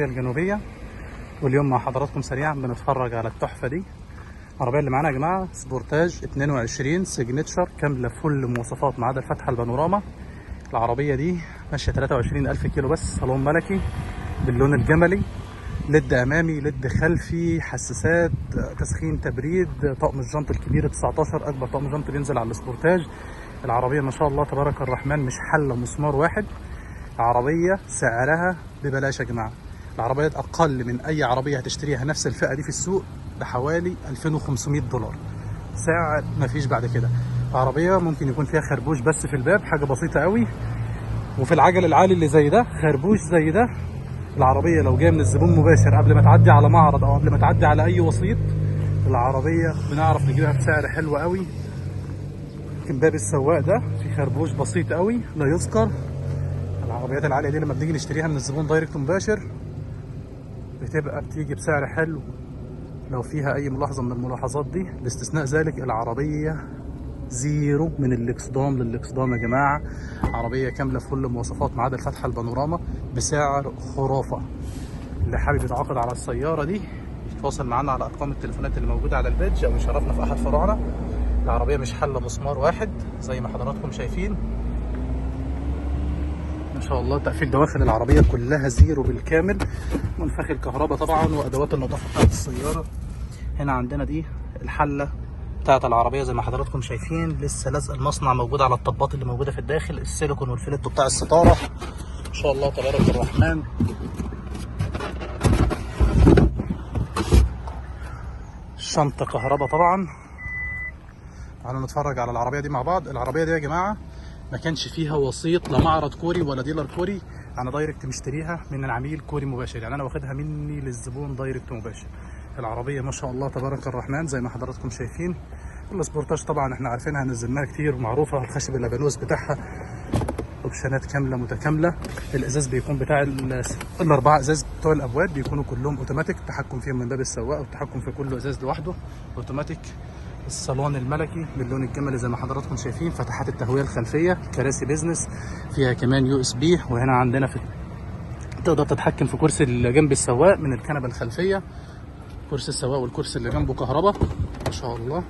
الجنوبية. واليوم مع حضراتكم سريعا بنتفرج على التحفة دي. العربية اللي معانا يا جماعة سبورتاج 22 سيجنتشر كاملة فل مواصفات ما عدا الفتحة البانوراما. العربية دي ماشية 23,000 كيلو بس، صالون ملكي باللون الجملي، لد امامي لد خلفي، حساسات، تسخين، تبريد، طقم الجنط الكبير 19 اكبر طقم جنط بينزل على السبورتاج. العربية ما شاء الله تبارك الرحمن مش حلة مسمار واحد. عربية سعرها ببلاش يا جماعة. العربية أقل من أي عربية هتشتريها نفس الفئة دي في السوق بحوالي 2500 دولار، سعر مفيش بعد كده. عربية ممكن يكون فيها خربوش بس في الباب، حاجة بسيطة قوي، وفي العجل العالي اللي زي ده خربوش زي ده. العربية لو جاية من الزبون مباشر قبل ما تعدي على معرض أو قبل ما تعدي على أي وسيط، العربية بنعرف نجيبها بسعر حلو قوي. يمكن باب السواق ده في خربوش بسيط قوي لا يذكر. العربيات العالية دي لما بنيجي نشتريها من الزبون دايركت مباشر بتيجي بسعر حلو لو فيها أي ملاحظة من الملاحظات دي. باستثناء ذلك العربية زيرو من الاكسدام للاكسدام يا جماعة. عربية كاملة في كل مواصفات ما عدا الفتحة البانوراما بسعر خرافة. اللي حابب يتعاقد على السيارة دي يتواصل معنا على أرقام التليفونات اللي موجودة على البيج أو يشرفنا في أحد فروعنا. العربية مش حلة مسمار واحد زي ما حضراتكم شايفين ما شاء الله. تقفيل دواخل العربية كلها زيرو بالكامل، منفخ الكهرباء طبعا وأدوات النظافة بتاعت السيارة. هنا عندنا دي الحلة بتاعت العربية زي ما حضراتكم شايفين، لسه لازق المصنع موجود على الطبات اللي موجودة في الداخل، السيليكون والفليتو بتاع الستارة ما شاء الله تبارك الرحمن. شنطة كهرباء طبعا. تعالوا نتفرج على العربية دي مع بعض. العربية دي يا جماعة ما كانش فيها وسيط لا معرض كوري ولا ديلر كوري، انا دايركت مشتريها من العميل كوري مباشر، يعني انا واخدها مني للزبون دايركت مباشر. العربيه ما شاء الله تبارك الرحمن زي ما حضراتكم شايفين. السبورتاج طبعا احنا عارفينها نزلناها كتير ومعروفه، الخشب اللبنوس بتاعها، اوبشنات كامله متكامله. الازاز بيكون بتاع الاربعه ازاز بتوع الابواب بيكونوا كلهم اوتوماتيك، التحكم فيهم من باب السواق والتحكم في كل ازاز لوحده اوتوماتيك. الصالون الملكي باللون الجملي زي ما حضراتكم شايفين، فتحات التهويه الخلفيه، كراسي بيزنس فيها كمان يو اس بي. وهنا عندنا تقدر تتحكم في كرسي اللي جنب السواق من الكنبه الخلفيه، كرسي السواق والكرسي اللي جنبه كهرباء ما شاء الله.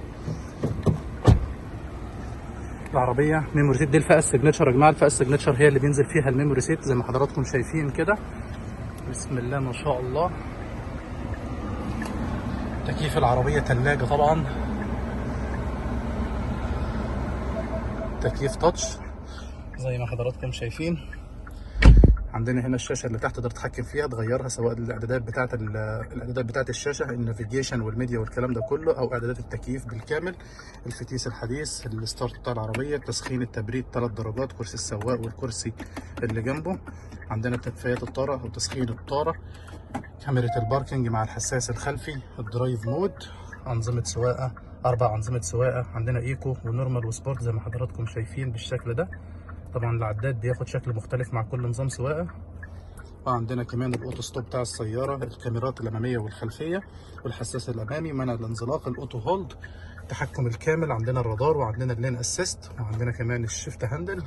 العربيه ميموري سيت دي الفئه السيجنتشر يا جماعه. الفئه السيجنتشر هي اللي بينزل فيها الميموري سيت زي ما حضراتكم شايفين كده. بسم الله ما شاء الله. تكييف العربيه ثلاجه طبعا، تكييف تاتش زي ما حضراتكم شايفين. عندنا هنا الشاشه اللي تحت تقدر تتحكم فيها تغيرها، سواء الاعدادات بتاعه الشاشه، النافيجيشن والميديا والكلام ده كله، او اعدادات التكييف بالكامل. الفتيس الحديث، الستارت بتاع العربيه، تسخين، التبريد 3 درجات، كرسي السواق والكرسي اللي جنبه. عندنا تدفئات الطاره وتسخين الطاره، كاميرا الباركنج مع الحساس الخلفي، الدرايف مود، انظمه سواقه 4 انظمه سواقه. عندنا ايكو ونورمال وسبورت زي ما حضراتكم شايفين بالشكل ده. طبعا العداد بياخد شكل مختلف مع كل نظام سواقه. وعندنا كمان الاوتو ستوب بتاع السياره، الكاميرات الاماميه والخلفيه والحساس الامامي، منع الانزلاق، الاوتو هولد، التحكم الكامل. عندنا الرادار وعندنا اللين اسيست، وعندنا كمان الشيفت هاندل،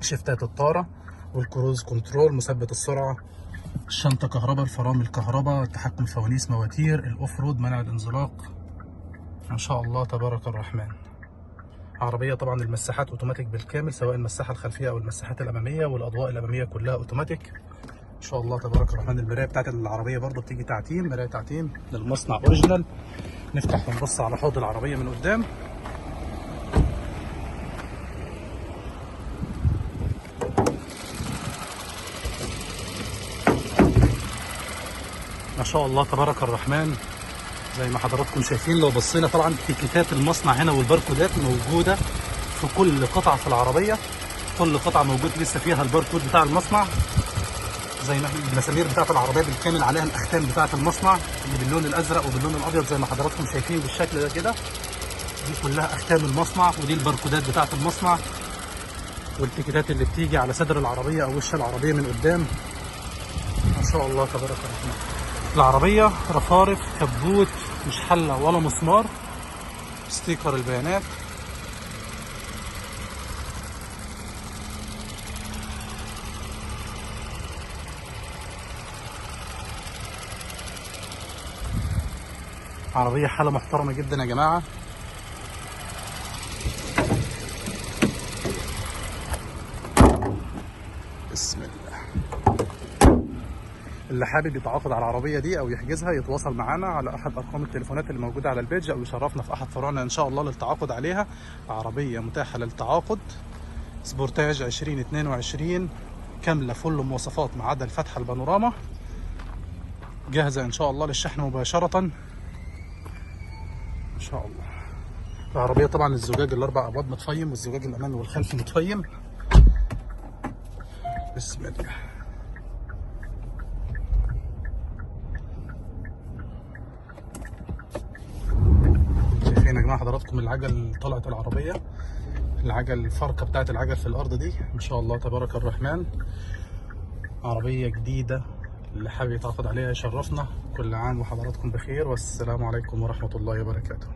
شيفتات الطاره والكروز كنترول، مثبت السرعه، الشنطه كهرباء، الفرامل كهرباء، التحكم فوانيس مواتير، الاوف رود، منع الانزلاق ما شاء الله تبارك الرحمن. عربية طبعا المساحات اوتوماتيك بالكامل، سواء المساحة الخلفية او المساحات الامامية، والاضواء الامامية كلها اوتوماتيك ان شاء الله تبارك الرحمن. المراية بتاعت العربية برضو بتيجي تعتيم، مراية تعتيم للمصنع اوريجينال. نفتح ونبص على حوض العربية من قدام. ما شاء الله تبارك الرحمن زي ما حضراتكم شايفين. لو بصينا طبعا تيكيتات المصنع هنا والباركودات موجوده في كل قطعه في العربيه، كل قطعه موجود لسه فيها الباركود بتاع المصنع، زي ما المسامير بتاعت العربيه بالكامل عليها الاختام بتاعت المصنع اللي باللون الازرق وباللون الابيض زي ما حضراتكم شايفين بالشكل ده كده. دي كلها اختام المصنع، ودي الباركودات بتاعت المصنع والتيكيتات اللي بتيجي على صدر العربيه او وش العربيه من قدام ما شاء الله تبارك الرحمن. العربيه رفارف، كبوت، مش حله ولا مسمار، ستيكر البيانات. عربية حالة محترمة جدا يا جماعة. بسم الله. اللي حابب يتعاقد على العربية دي أو يحجزها يتواصل معانا على أحد أرقام التليفونات اللي موجودة على البيج، أو يشرفنا في أحد فروعنا إن شاء الله للتعاقد عليها. عربية متاحة للتعاقد، سبورتاج 2022 كاملة فل مواصفات ما عدا الفتحة البانوراما، جاهزة إن شاء الله للشحن مباشرة إن شاء الله. العربية طبعا الزجاج الأربع أبواب متفيم، والزجاج الأمامي والخلفي متفيم. بسم الله. شايفين يا جماعة حضراتكم العجل طلعت العربية، العجل الفرقة بتاعت العجل في الأرض دي إن شاء الله تبارك الرحمن. عربية جديدة، اللي حابب يتعاقد عليها يشرفنا. كل عام وحضراتكم بخير، والسلام عليكم ورحمة الله وبركاته.